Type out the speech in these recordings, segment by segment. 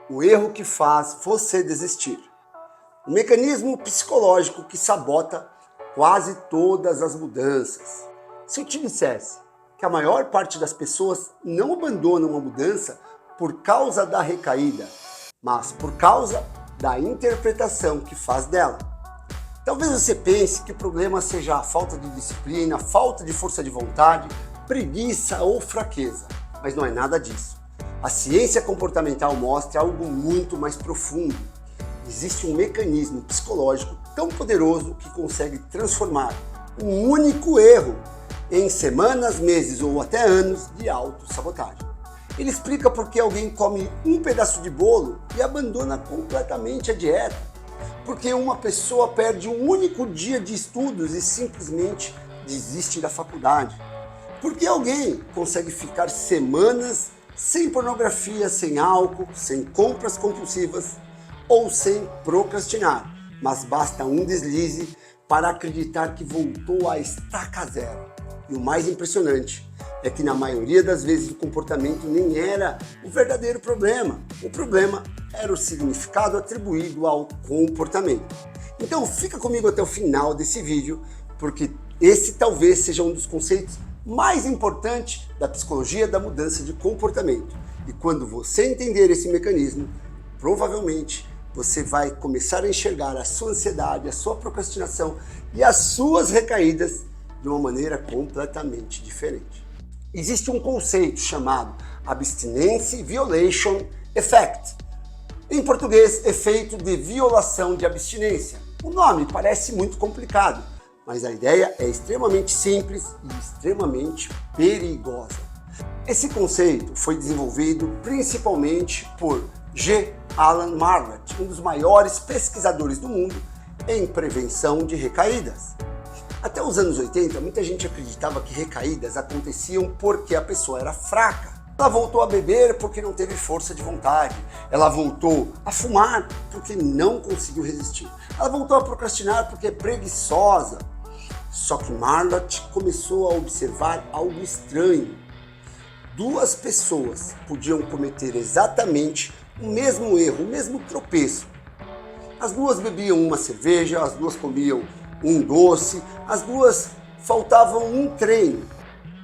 O erro que faz você desistir. Um mecanismo psicológico que sabota quase todas as mudanças. Se eu te dissesse que a maior parte das pessoas não abandona uma mudança por causa da recaída, mas por causa da interpretação que faz dela. Talvez você pense que o problema seja a falta de disciplina, falta de força de vontade, preguiça ou fraqueza, mas não é nada disso. A ciência comportamental mostra algo muito mais profundo. Existe um mecanismo psicológico tão poderoso que consegue transformar um único erro em semanas, meses ou até anos de autossabotagem. Ele explica por que alguém come um pedaço de bolo e abandona completamente a dieta. Porque uma pessoa perde um único dia de estudos e simplesmente desiste da faculdade. Porque alguém consegue ficar semanas sem pornografia, sem álcool, sem compras compulsivas ou sem procrastinar. Mas basta um deslize para acreditar que voltou à estaca zero. E o mais impressionante é que na maioria das vezes o comportamento nem era o verdadeiro problema. O problema era o significado atribuído ao comportamento. Então fica comigo até o final desse vídeo, porque esse talvez seja um dos conceitos mais importantes da psicologia da mudança de comportamento. E quando você entender esse mecanismo, provavelmente você vai começar a enxergar a sua ansiedade, a sua procrastinação e as suas recaídas de uma maneira completamente diferente. Existe um conceito chamado Abstinence Violation Effect. Em português, efeito de violação de abstinência. O nome parece muito complicado, mas a ideia é extremamente simples e extremamente perigosa. Esse conceito foi desenvolvido principalmente por G. Alan Marlett, um dos maiores pesquisadores do mundo em prevenção de recaídas. Até os anos 80, muita gente acreditava que recaídas aconteciam porque a pessoa era fraca. Ela voltou a beber porque não teve força de vontade. Ela voltou a fumar porque não conseguiu resistir. Ela voltou a procrastinar porque é preguiçosa. Só que Marlett começou a observar algo estranho. Duas pessoas podiam cometer exatamente o mesmo erro, o mesmo tropeço. As duas bebiam uma cerveja, as duas comiam um doce, as duas faltavam um treino,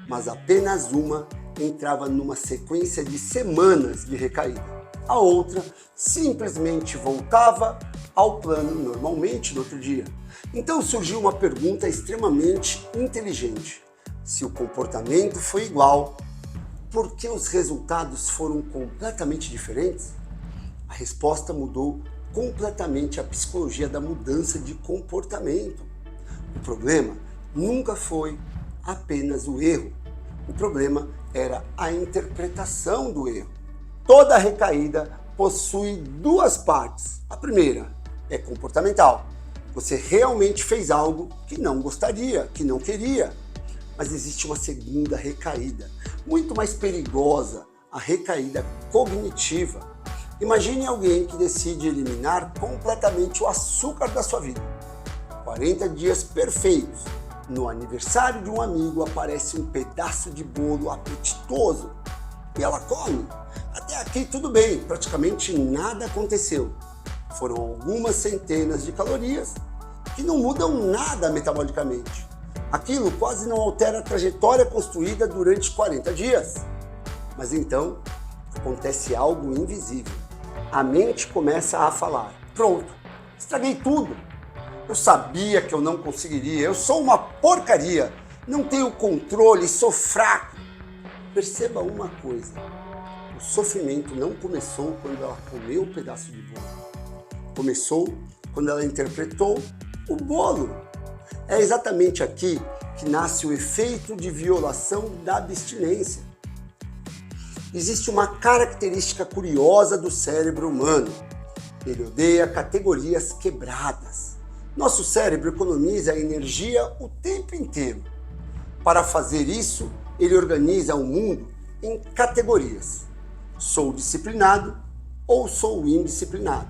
mas apenas uma entrava numa sequência de semanas de recaída. A outra simplesmente voltava ao plano normalmente no outro dia. Então surgiu uma pergunta extremamente inteligente. Se o comportamento foi igual, por que os resultados foram completamente diferentes? A resposta mudou completamente a psicologia da mudança de comportamento. O problema nunca foi apenas o erro. O problema era a interpretação do erro. Toda recaída possui duas partes. A primeira é comportamental. Você realmente fez algo que não gostaria, que não queria. Mas existe uma segunda recaída, muito mais perigosa, a recaída cognitiva. Imagine alguém que decide eliminar completamente o açúcar da sua vida. 40 dias perfeitos. No aniversário de um amigo aparece um pedaço de bolo apetitoso e ela come. Até aqui tudo bem, praticamente nada aconteceu. Foram algumas centenas de calorias que não mudam nada metabolicamente. Aquilo quase não altera a trajetória construída durante 40 dias. Mas então acontece algo invisível. A mente começa a falar: pronto, estraguei tudo. Eu sabia que eu não conseguiria, eu sou uma porcaria, não tenho controle, sou fraco. Perceba uma coisa, o sofrimento não começou quando ela comeu um pedaço de bolo. Começou quando ela interpretou o bolo. É exatamente aqui que nasce o efeito de violação da abstinência. Existe uma característica curiosa do cérebro humano. Ele odeia categorias quebradas. Nosso cérebro economiza energia o tempo inteiro. Para fazer isso, ele organiza o mundo em categorias. Sou disciplinado ou sou indisciplinado.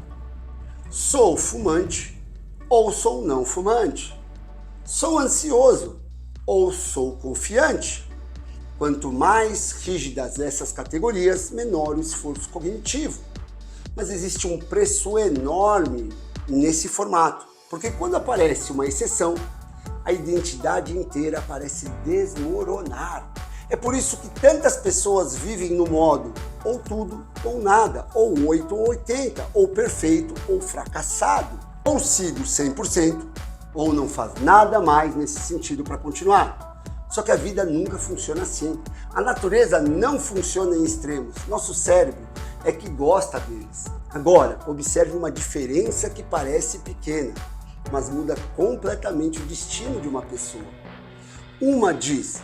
Sou fumante ou sou não fumante. Sou ansioso ou sou confiante. Quanto mais rígidas essas categorias, menor o esforço cognitivo. Mas existe um preço enorme nesse formato, porque quando aparece uma exceção, a identidade inteira parece desmoronar. É por isso que tantas pessoas vivem no modo ou tudo ou nada, ou 8 ou 80, ou perfeito ou fracassado, ou sigo 100%, ou não faz nada mais nesse sentido para continuar. Só que a vida nunca funciona assim. A natureza não funciona em extremos. Nosso cérebro é que gosta deles. Agora, observe uma diferença que parece pequena, mas muda completamente o destino de uma pessoa. Uma diz: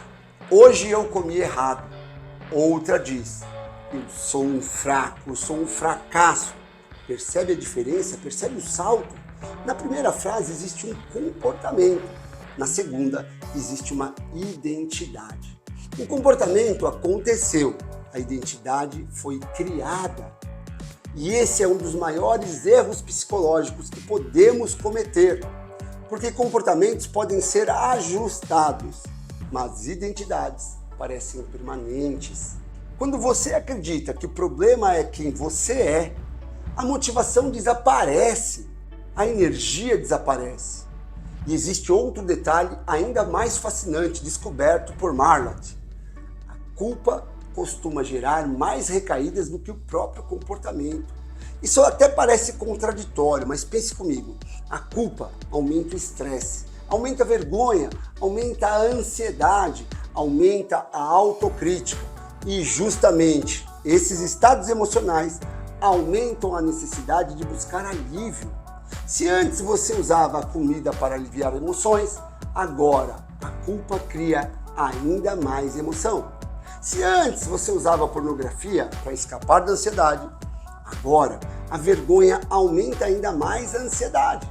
hoje eu comi errado. Outra diz: eu sou um fraco, eu sou um fracasso. Percebe a diferença? Percebe o salto? Na primeira frase existe um comportamento. Na segunda, existe uma identidade. O comportamento aconteceu, a identidade foi criada. E esse é um dos maiores erros psicológicos que podemos cometer, porque comportamentos podem ser ajustados, mas identidades parecem permanentes. Quando você acredita que o problema é quem você é, a motivação desaparece, a energia desaparece. E existe outro detalhe ainda mais fascinante descoberto por Marlatt. A culpa costuma gerar mais recaídas do que o próprio comportamento. Isso até parece contraditório, mas pense comigo. A culpa aumenta o estresse, aumenta a vergonha, aumenta a ansiedade, aumenta a autocrítica. E justamente esses estados emocionais aumentam a necessidade de buscar alívio. Se antes você usava a comida para aliviar emoções, agora a culpa cria ainda mais emoção. Se antes você usava a pornografia para escapar da ansiedade, agora a vergonha aumenta ainda mais a ansiedade.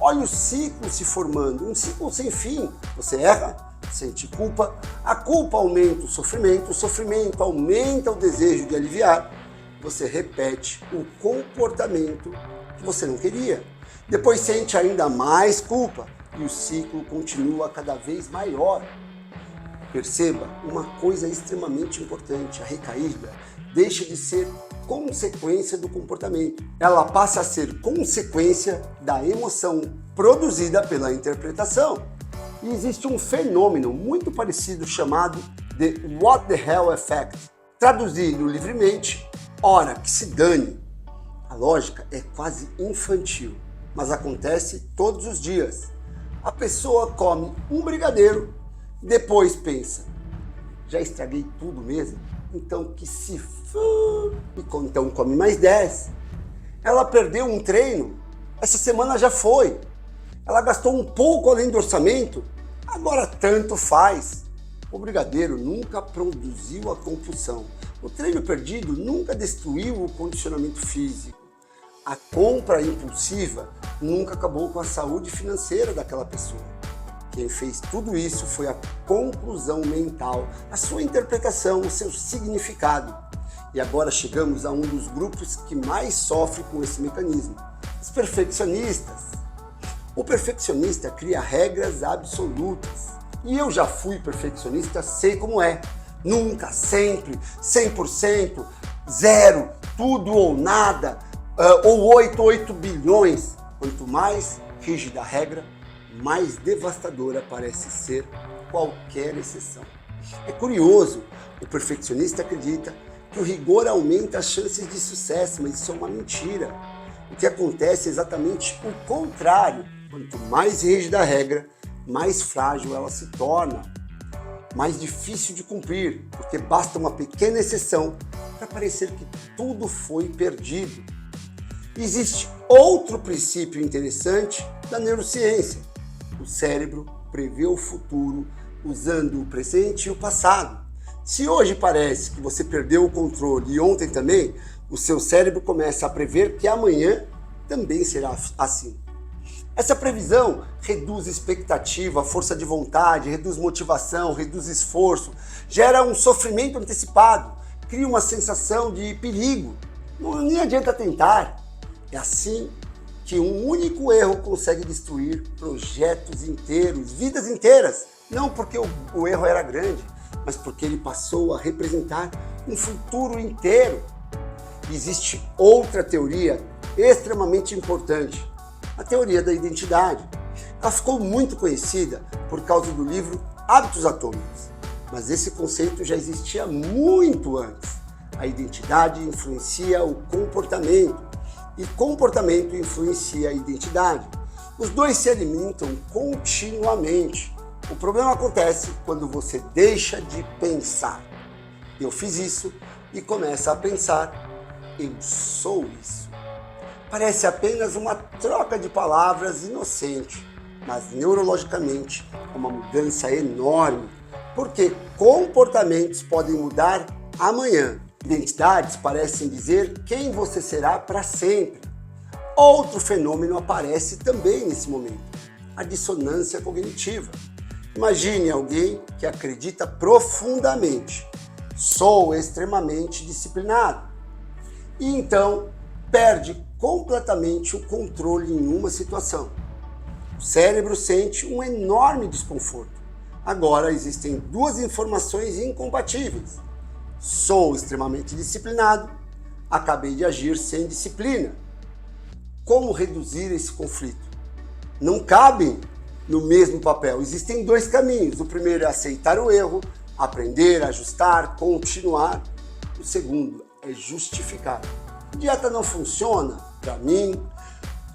Olha o ciclo se formando, um ciclo sem fim. Você erra, sente culpa, a culpa aumenta o sofrimento aumenta o desejo de aliviar. Você repete o comportamento que você não queria. Depois sente ainda mais culpa e o ciclo continua cada vez maior. Perceba uma coisa extremamente importante: a recaída deixa de ser consequência do comportamento. Ela passa a ser consequência da emoção produzida pela interpretação. E existe um fenômeno muito parecido chamado de What the Hell Effect. Traduzido livremente, ora que se dane. A lógica é quase infantil, mas acontece todos os dias. A pessoa come um brigadeiro, depois pensa: já estraguei tudo mesmo? Então que se for. E então come mais 10. Ela perdeu um treino, essa semana já foi. Ela gastou um pouco além do orçamento, agora tanto faz. O brigadeiro nunca produziu a compulsão. O treino perdido nunca destruiu o condicionamento físico. A compra impulsiva nunca acabou com a saúde financeira daquela pessoa. Quem fez tudo isso foi a conclusão mental, a sua interpretação, o seu significado. E agora chegamos a um dos grupos que mais sofre com esse mecanismo: os perfeccionistas. O perfeccionista cria regras absolutas. E eu já fui perfeccionista, sei como é. Nunca, sempre, 100%, zero, tudo ou nada, ou 8 bilhões. Quanto mais rígida a regra, mais devastadora parece ser qualquer exceção. É curioso, o perfeccionista acredita que o rigor aumenta as chances de sucesso, mas isso é uma mentira. O que acontece é exatamente o contrário. Quanto mais rígida a regra, mais frágil ela se torna, mais difícil de cumprir, porque basta uma pequena exceção para parecer que tudo foi perdido. Existe outro princípio interessante da neurociência. O cérebro prevê o futuro usando o presente e o passado. Se hoje parece que você perdeu o controle e ontem também, o seu cérebro começa a prever que amanhã também será assim. Essa previsão reduz expectativa, força de vontade, reduz motivação, reduz esforço, gera um sofrimento antecipado, cria uma sensação de perigo. Nem adianta tentar. É assim que um único erro consegue destruir projetos inteiros, vidas inteiras. Não porque o erro era grande, mas porque ele passou a representar um futuro inteiro. Existe outra teoria extremamente importante, a teoria da identidade. Ela ficou muito conhecida por causa do livro Hábitos Atômicos, mas esse conceito já existia muito antes. A identidade influencia o comportamento e comportamento influencia a identidade. Os dois se alimentam continuamente. O problema acontece quando você deixa de pensar. Eu fiz isso e começa a pensar, eu sou isso. Parece apenas uma troca de palavras inocente, mas neurologicamente é uma mudança enorme, porque comportamentos podem mudar amanhã. Identidades parecem dizer quem você será para sempre. Outro fenômeno aparece também nesse momento, a dissonância cognitiva. Imagine alguém que acredita profundamente, sou extremamente disciplinado, e então perde completamente o controle em uma situação. O cérebro sente um enorme desconforto. Agora existem duas informações incompatíveis. Sou extremamente disciplinado, acabei de agir sem disciplina. Como reduzir esse conflito? Não cabem no mesmo papel. Existem dois caminhos. O primeiro é aceitar o erro, aprender, ajustar, continuar. O segundo é justificar. Dieta não funciona para mim,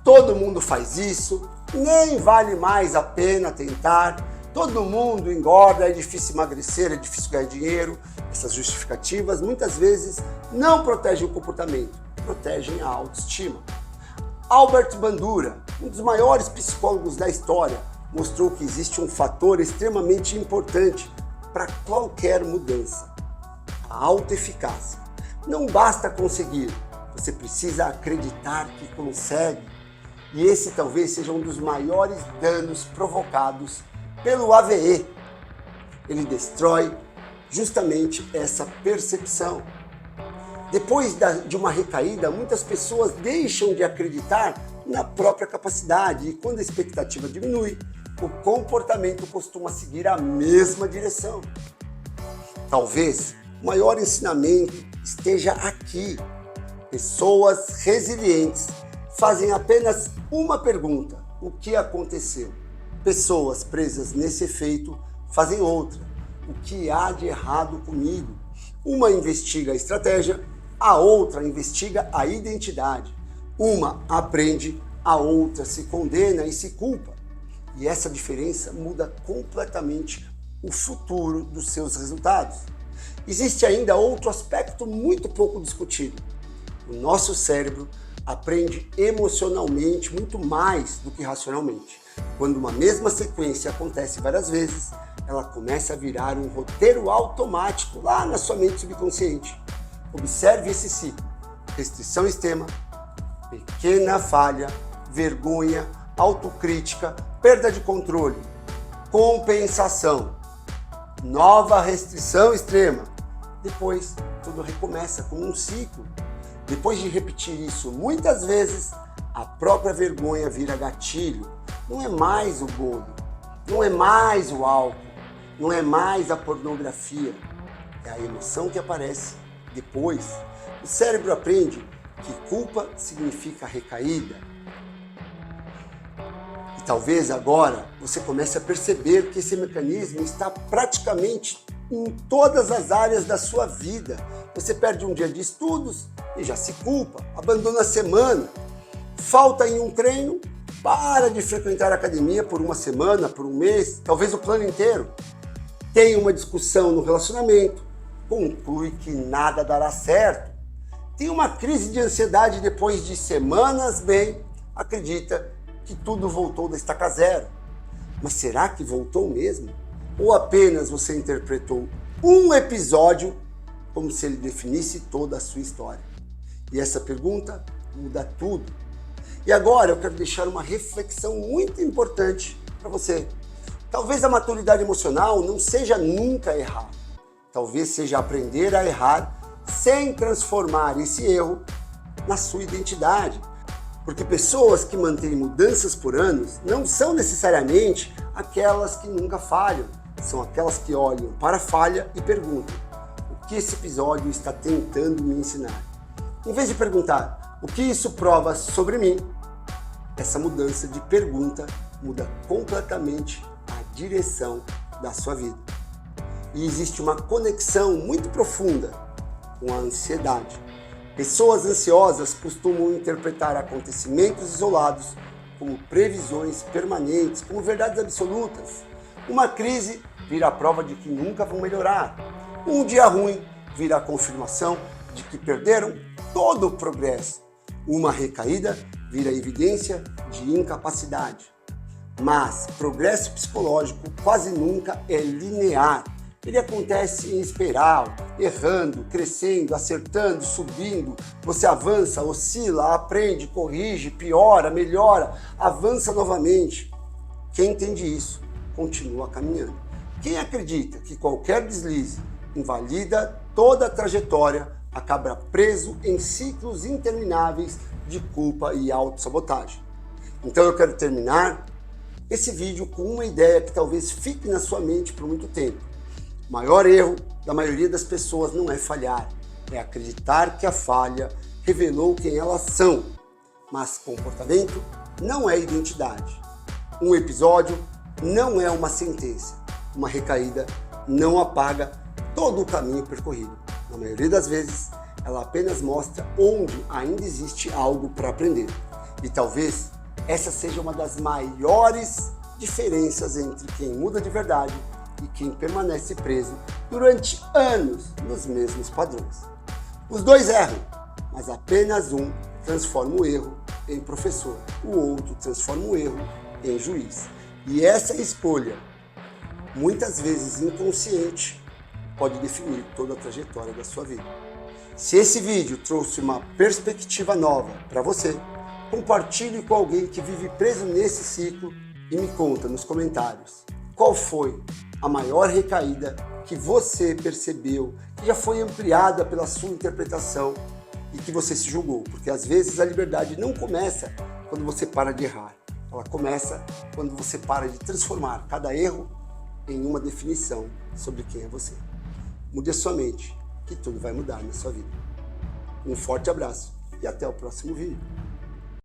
todo mundo faz isso, nem vale mais a pena tentar, todo mundo engorda, é difícil emagrecer, é difícil ganhar dinheiro. Essas justificativas muitas vezes não protegem o comportamento, protegem a autoestima. Albert Bandura, um dos maiores psicólogos da história, mostrou que existe um fator extremamente importante para qualquer mudança: a autoeficácia. Não basta conseguir, você precisa acreditar que consegue. E esse talvez seja um dos maiores danos provocados pelo AVE. Ele destrói justamente essa percepção. Depois de uma recaída, muitas pessoas deixam de acreditar na própria capacidade e quando a expectativa diminui, o comportamento costuma seguir a mesma direção. Talvez o maior ensinamento esteja aqui. Pessoas resilientes fazem apenas uma pergunta: o que aconteceu? Pessoas presas nesse efeito fazem outra: o que há de errado comigo? Uma investiga a estratégia, a outra investiga a identidade. Uma aprende, a outra se condena e se culpa. E essa diferença muda completamente o futuro dos seus resultados. Existe ainda outro aspecto muito pouco discutido. O nosso cérebro aprende emocionalmente muito mais do que racionalmente. Quando uma mesma sequência acontece várias vezes, ela começa a virar um roteiro automático lá na sua mente subconsciente. Observe esse ciclo: restrição extrema, pequena falha, vergonha, autocrítica, perda de controle, compensação, nova restrição extrema. Depois, tudo recomeça como um ciclo. Depois de repetir isso muitas vezes, a própria vergonha vira gatilho. Não é mais o bolo, não é mais o álcool, não é mais a pornografia. É a emoção que aparece depois. O cérebro aprende que culpa significa recaída. E talvez agora você comece a perceber que esse mecanismo está praticamente em todas as áreas da sua vida. Você perde um dia de estudos e já se culpa, abandona a semana, falta em um treino, para de frequentar a academia por uma semana, por um mês, talvez o plano inteiro. Tem uma discussão no relacionamento, conclui que nada dará certo. Tem uma crise de ansiedade depois de semanas bem, acredita que tudo voltou da estaca zero. Mas será que voltou mesmo? Ou apenas você interpretou um episódio como se ele definisse toda a sua história? E essa pergunta muda tudo. E agora eu quero deixar uma reflexão muito importante para você. Talvez a maturidade emocional não seja nunca errar. Talvez seja aprender a errar sem transformar esse erro na sua identidade. Porque pessoas que mantêm mudanças por anos não são necessariamente aquelas que nunca falham. São aquelas que olham para a falha e perguntam: o que esse episódio está tentando me ensinar? Em vez de perguntar o que isso prova sobre mim, essa mudança de pergunta muda completamente a direção da sua vida. E existe uma conexão muito profunda com a ansiedade. Pessoas ansiosas costumam interpretar acontecimentos isolados como previsões permanentes, como verdades absolutas. Uma crise vira a prova de que nunca vão melhorar. Um dia ruim vira a confirmação de que perderam todo o progresso. Uma recaída vira a evidência de incapacidade. Mas progresso psicológico quase nunca é linear. Ele acontece em espiral, errando, crescendo, acertando, subindo. Você avança, oscila, aprende, corrige, piora, melhora, avança novamente. Quem entende isso, continua caminhando. Quem acredita que qualquer deslize invalida toda a trajetória, acaba preso em ciclos intermináveis de culpa e autossabotagem. Então eu quero terminar esse vídeo com uma ideia que talvez fique na sua mente por muito tempo. O maior erro da maioria das pessoas não é falhar, é acreditar que a falha revelou quem elas são. Mas comportamento não é identidade. Um episódio não é uma sentença. Uma recaída não apaga todo o caminho percorrido. Na maioria das vezes, ela apenas mostra onde ainda existe algo para aprender. E talvez essa seja uma das maiores diferenças entre quem muda de verdade e quem permanece preso durante anos nos mesmos padrões. Os dois erram, mas apenas um transforma o erro em professor, o outro transforma o erro em juiz. E essa escolha, muitas vezes inconsciente, pode definir toda a trajetória da sua vida. Se esse vídeo trouxe uma perspectiva nova para você, compartilhe com alguém que vive preso nesse ciclo e me conta nos comentários qual foi a maior recaída que você percebeu, que já foi ampliada pela sua interpretação e que você se julgou. Porque às vezes a liberdade não começa quando você para de errar, ela começa quando você para de transformar cada erro em uma definição sobre quem é você. Mude a sua mente, que tudo vai mudar na sua vida. Um forte abraço e até o próximo vídeo.